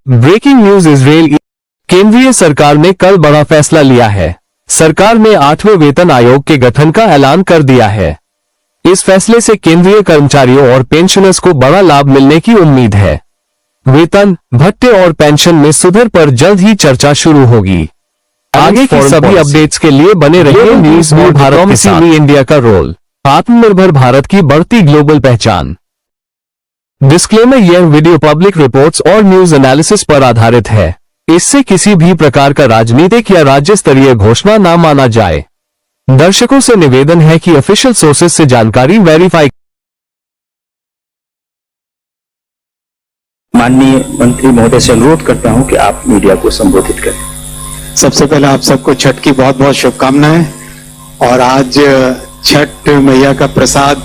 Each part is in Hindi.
Breaking news Israel. केंद्रीय सरकार ने कल बड़ा फैसला लिया है। सरकार ने 8वें वेतन आयोग के गठन का ऐलान कर दिया है। इस फैसले से केंद्रीय कर्मचारियों और पेंशनर्स को बड़ा लाभ मिलने की उम्मीद है। वेतन, भत्ते और पेंशन में सुधार पर जल्द ही चर्चा शुरू होगी। आगे की सभी अपडेट्स के लिए बने रहिए न्यूज में भारत के साथ। इंडिया का रोल, आत्मनिर्भर भारत की बढ़ती ग्लोबल पहचान। डिस्क्लेमर, यह वीडियो पब्लिक रिपोर्ट्स और न्यूज एनालिसिस पर आधारित है। इससे किसी भी प्रकार का राजनीतिक या राज्य स्तरीय घोषणा न माना जाए। दर्शकों से निवेदन है कि ऑफिशियल सोर्सेज से जानकारी वेरीफाई। माननीय मंत्री महोदय से अनुरोध करता हूं कि आप मीडिया को संबोधित करें। सबसे पहले आप सबको छठ की बहुत बहुत शुभकामनाएं। और आज छठ मैया का प्रसाद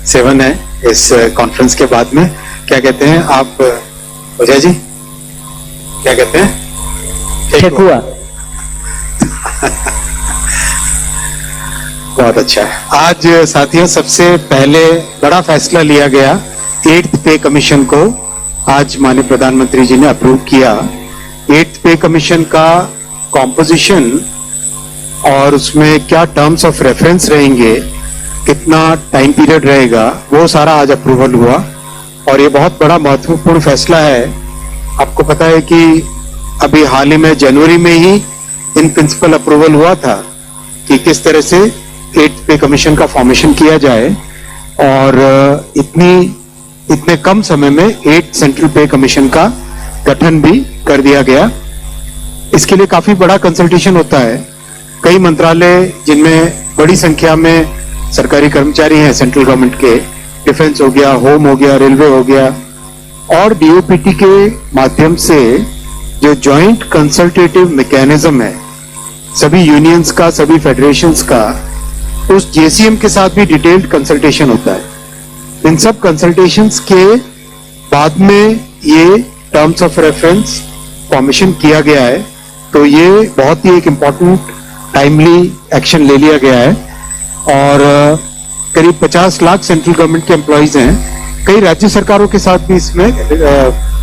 सेवन है इस कॉन्फ्रेंस के बाद में। क्या कहते हैं आप अजय जी, क्या कहते हैं? ठेकुआ। बहुत अच्छा है। आज साथियों सबसे पहले बड़ा फैसला लिया गया 8th पे कमीशन को। आज माननीय प्रधानमंत्री जी ने अप्रूव किया। 8th पे कमीशन का कॉम्पोजिशन और उसमें क्या टर्म्स ऑफ रेफरेंस रहेंगे, कितना टाइम पीरियड रहेगा, वो सारा आज अप्रूवल हुआ। और ये बहुत बड़ा महत्वपूर्ण फैसला है। आपको पता है कि अभी हाल ही में जनवरी में ही इन प्रिंसिपल अप्रूवल हुआ था कि किस तरह से 8th पे कमीशन का फॉर्मेशन किया जाए। और इतने कम समय में 8 सेंट्रल पे कमीशन का गठन भी कर दिया गया। इसके लिए काफी बड़ा कंसल्टेशन होता है। कई मंत्रालय जिनमें बड़ी संख्या में सरकारी कर्मचारी हैं सेंट्रल गवर्नमेंट के, डिफेंस हो गया, होम हो गया, रेलवे हो गया, और डीओपीटी के माध्यम से जो जॉइंट कंसल्टेटिव मैकेनिज्म है सभी यूनियंस का, सभी फेडरेशंस का, उस जेसीएम के साथ भी डिटेल्ड कंसल्टेशन होता है। इन सब कंसल्टेशंस के बाद में ये टर्म्स ऑफ रेफरेंस फॉर्मेशन किया गया है। तो ये बहुत ही एक इम्पोर्टेंट टाइमली एक्शन ले लिया गया है। और करीब 50 लाख सेंट्रल गवर्नमेंट के एम्प्लॉइज हैं। कई राज्य सरकारों के साथ भी इसमें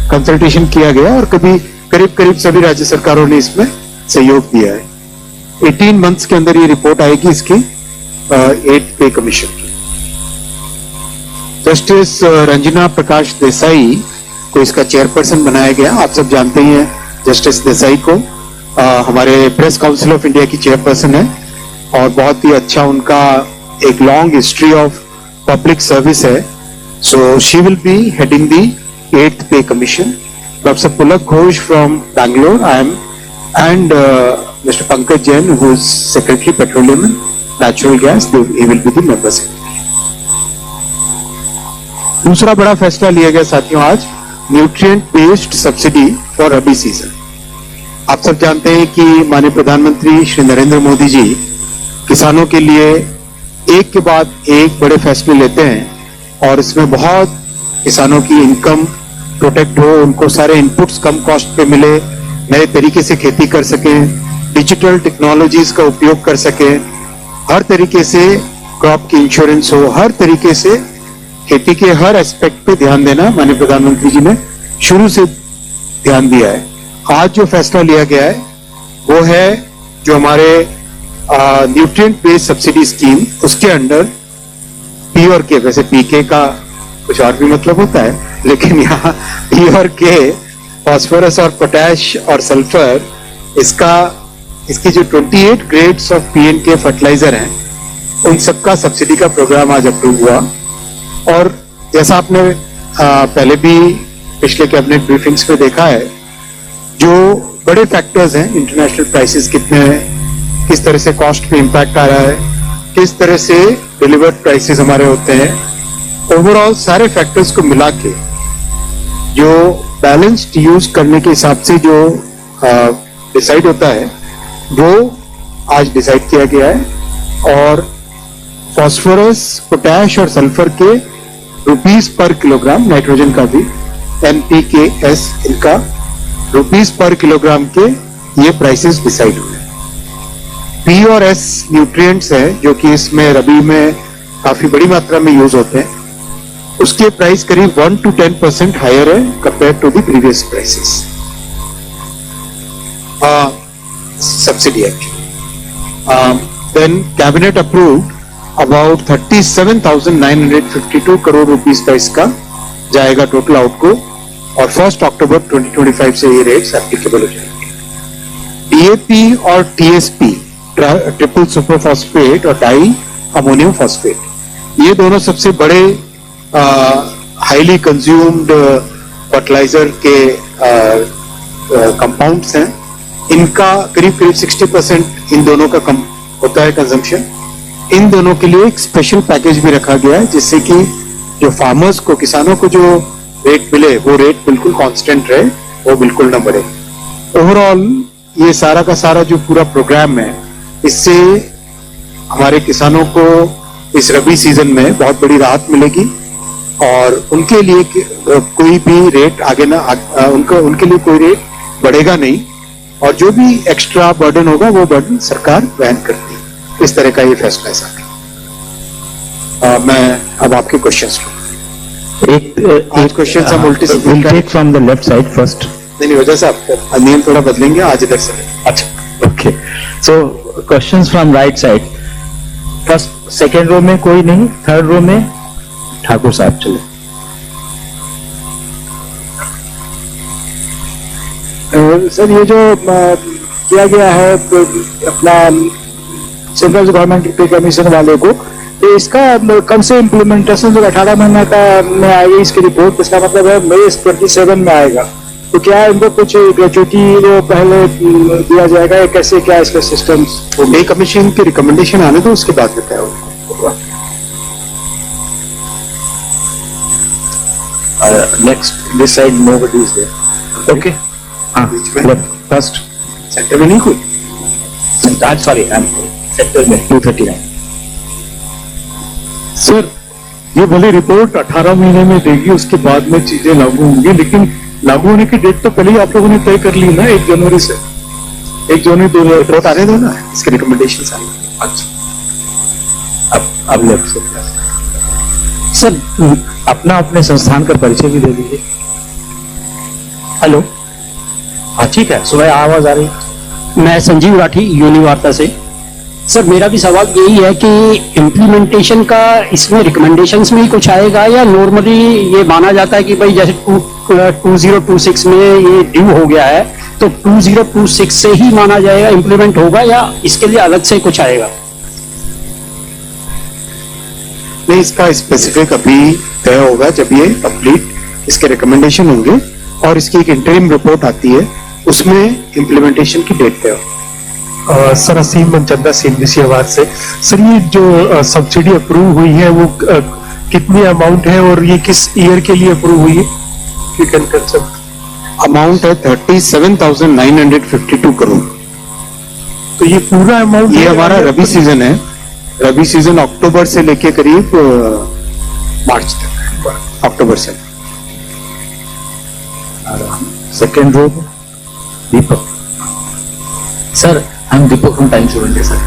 कंसल्टेशन किया गया और करीब सभी राज्य सरकारों ने इसमें सहयोग दिया है। 18 मंथ्स के अंदर ये रिपोर्ट आएगी इसकी 8th पे कमीशन की। जस्टिस रंजना प्रकाश देसाई को इसका चेयरपर्सन बनाया गया। आप सब जानते ही हैं जस्टिस देसाई को, हमारे प्रेस काउंसिल ऑफ इंडिया की चेयरपर्सन है और बहुत ही अच्छा उनका एक long history of public service है। So she will be heading the 8th pay commission. Professor Pulak Ghosh from Bangalore IIM and mister Pankaj Jain who is secretary petroleum and natural gas, he will be the members। दूसरा बड़ा फैसला लिया गया साथियों आज, nutrient based subsidy for rabi season. आप सब जानते हैं कि माननीय प्रधानमंत्री श्री नरेंद्र मोदी जी किसानों के लिए एक के बाद एक बड़े फैसले लेते हैं और इसमें बहुत किसानों की इनकम प्रोटेक्ट हो, उनको सारे इनपुट्स कम कॉस्ट पे मिले, नए तरीके से खेती कर सकें, डिजिटल टेक्नोलॉजीज का उपयोग कर सकें, हर तरीके से क्रॉप की इंश्योरेंस हो, हर तरीके से खेती के हर एस्पेक्ट पे ध्यान देना माननीय प्रधानमंत्री जी ने शुरू से ध्यान दिया है। आज जो फैसला लिया गया है वो है जो हमारे न्यूट्रिएंट बेस्ड सब्सिडी स्कीम, उसके अंडर पी और के, वैसे पीके का कुछ और भी मतलब होता है, लेकिन यहाँ पी और के, फास्फोरस और पोटैश और सल्फर, इसकी जो 28 ग्रेड्स ऑफ पीएनके फर्टिलाइजर हैं उन सबका सब्सिडी का प्रोग्राम आज अप्रूव हुआ। और जैसा आपने पहले भी पिछले कैबिनेट ब्रीफिंग्स में देखा है, जो बड़े फैक्टर्स हैं, इंटरनेशनल प्राइसेस कितने हैं, किस तरह से कॉस्ट पे इम्पैक्ट आ रहा है, किस तरह से डिलीवर्ड प्राइसेस हमारे होते हैं, ओवरऑल सारे फैक्टर्स को मिला के जो बैलेंस्ड यूज करने के हिसाब से जो डिसाइड होता है वो आज डिसाइड किया गया है। और फास्फोरस, पोटैश और सल्फर के रुपीस पर किलोग्राम, नाइट्रोजन का भी NPKS, इनका रुपीस पर किलोग्राम के ये प्राइसेस डिसाइड हुए। पी और एस न्यूट्रिएंट्स है जो कि इसमें रबी में काफी बड़ी मात्रा में यूज होते हैं, उसके प्राइस करीब 1 to 10% हायर है compare to the previous prices subsidy actually. Then cabinet approved about 37,952 crore rupees का इसका जाएगा टोटल आउटगो और 1 अक्टूबर 2025 से ये रेट्स एप्लीकेबल हो जाएंगे. डीएपी और टीएसपी ट्रिपल सुपर फॉस्फेट और डाई अमोनियम फॉस्फेट ये दोनों सबसे बड़े हाईली कंज्यूम्ड फर्टिलाइजर के कंपाउंड्स हैं. इनका करीब 60% इन दोनों का कम होता है कंजम्पशन. इन दोनों के लिए एक स्पेशल पैकेज भी रखा गया है जिससे कि जो फार्मर्स को किसानों को जो रेट मिले वो रेट बिल्कुल कांस्टेंट रहे, वो बिल्कुल न बढ़े. ओवरऑल ये सारा का सारा जो पूरा प्रोग्राम है इससे हमारे किसानों को इस रबी सीजन में बहुत बड़ी राहत मिलेगी और उनके लिए कोई भी रेट आगे ना उनके लिए कोई रेट बढ़ेगा नहीं और जो भी एक्स्ट्रा बर्डन होगा वो बर्डन सरकार वहन करती है. इस तरह का ये फैसला है साहब. मैं अब आपके क्वेश्चंस लूं. आज क्वेश्चन हम उल्टे We'll take from the left side first. नहीं वजह से आप नियम थोड़ा बदलेंगे आज इधर से. अच्छा, okay. So questions from right side. First, second row में कोई नहीं, third row में ठाकुर साहब चले. सर ये जो किया गया है अपना सेंट्रल गवर्नमेंट पे कमीशन वाले को, तो इसका कब से इम्प्लीमेंटेशन जो 18 महीने का में आएगी इसकी रिपोर्ट, इसका मतलब है मई 27 में आएगा. तो क्या इनको कुछ ग्रेचुइटी वो पहले दिया जाएगा या कैसे क्या इसका सिस्टम? पे कमीशन की रिकमेंडेशन आने दो उसके बाद बताया होगा. Next, this side nobody is there. Okay. बीच में First, सेंटर में नहीं कोई. sorry, I'm sector में 239. सर ये भले रिपोर्ट 18 महीने में देगी, उसके बाद में चीजें लागू होंगी, लेकिन लागू होने की डेट तो पहले ही आप लोगों ने तय कर ली ना, 1 जनवरी से. 1 जनवरी 2018 रिपोर्ट आने दो ना, इसके रिकमेंडेशन आने. अच्छा, अब लेफ्ट से सर अपना अपने संस्थान का परिचय भी दे दीजिए. हेलो, हाँ ठीक है, सुबह आवाज आ रही है. मैं संजीव राठी यूनि वार्ता से. सर मेरा भी सवाल यही है कि इम्प्लीमेंटेशन का इसमें रिकमेंडेशंस में ही कुछ आएगा या नॉर्मली ये माना जाता है कि भाई जैसे 2026 में ये ड्यू हो गया है तो 2026 से ही माना जाएगा, इम्प्लीमेंट होगा, या इसके लिए अलग से कुछ आएगा? नहीं, इसका स्पेसिफिक अभी तय होगा जब ये कंप्लीट इसके रिकमेंडेशन होंगे और इसकी एक इंटरिम रिपोर्ट आती है, उसमें इम्प्लीमेंटेशन की डेट तय होगी. सर असीम मनचंदा सीएमडीसी आवाज से. सर ये जो सब्सिडी अप्रूव हुई है वो कितनी अमाउंट है और ये किस ईयर के लिए अप्रूव हुई है? अमाउंट है 37,952 करोड़. तो ये पूरा अमाउंट ये हमारा रबी सीजन है. रबी सीजन अक्टूबर से लेके करीब मार्च तक. अक्टूबर से. Second row Deepak. Sir, I'm Deepak from Times of India, sir.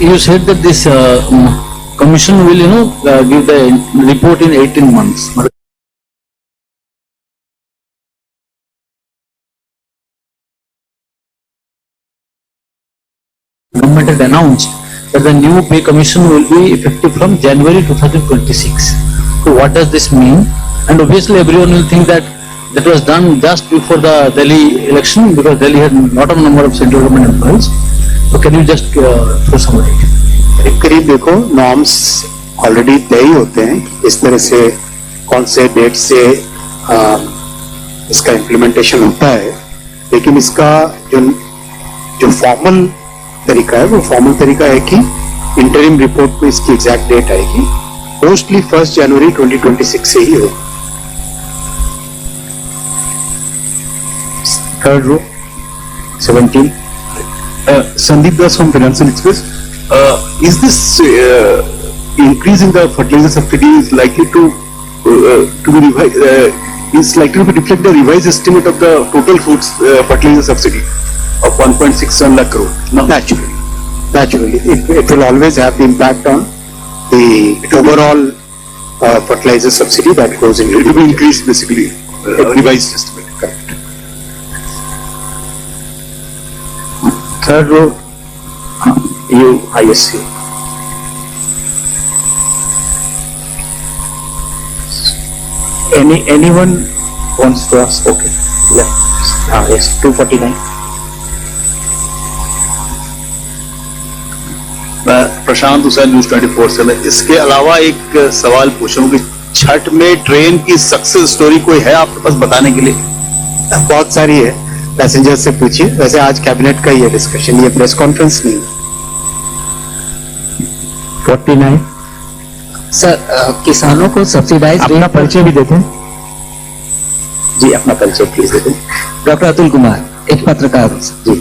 You said that this commission will, give the report in 18 months. Government had announced that the new pay commission will be effective from January 2026. So what does this mean? And obviously everyone will think that that was done just before the Delhi election because Delhi had not a number of central government employees. So can you just throw some light? करीब देखो, नॉर्म्स ऑलरेडी तय ही होते हैं कि इस तरह से कौन से डेट से इसका इम्प्लीमेंटेशन होता है, लेकिन इसका जो फॉर्मल तरीका है वो फॉर्मल तरीका है कि इंटरिम रिपोर्ट में इसकी एग्जैक्ट डेट आएगी. मोस्टली 1 जनवरी 2026 से ही होगा. Third row, 17. Sandeep Das from Financial Express. Is this increase in the fertilizer subsidy is likely to be revised? Is likely to reflect the revised estimate of the total foods fertilizer subsidy of 1.61 lakh crore? No, naturally, it will always have the impact on the overall fertilizer subsidy that goes in. It will be increased basically, revised estimate. Correct. Third row, ISC. Anyone wants to ask? Okay. Yes, 249. मैं प्रशांत हुसैन, न्यूज 24 से। मैं इसके अलावा एक सवाल पूछूं कि छठ में ट्रेन की सक्सेस स्टोरी कोई है आपके पास बताने के लिए? बहुत सारी है, पैसेंजर से पूछिए। वैसे आज कैबिनेट का ये डिस्कशन, ये प्रेस कॉन्फ्रेंस नहीं। 49. सर किसानों को सब्सिडाइज अपना परिचय भी देते हैं। जी, अपना परिचय प्लीज दे दें। डॉक्टर अतुल कुमार, एक पत्रकार हूं सर। जी।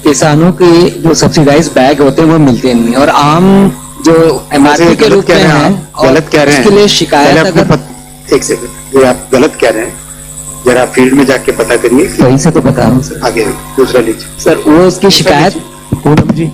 किसानों के जो सब्सिडाइज बैग होते हैं वो मिलते नहीं, और आम जो एमआरपी के रूप में है, गलत कह रहे हैं। उसके लिए शिकायत पहले अपने अगर एक सेकंड, ये आप गलत कह रहे हैं, जरा फील्ड में जाके पता करिए। वहीं से तो बता रहा हूँ सर। आगे दूसरा लीजिए। सर वो उसकी शिकायत पूनम जी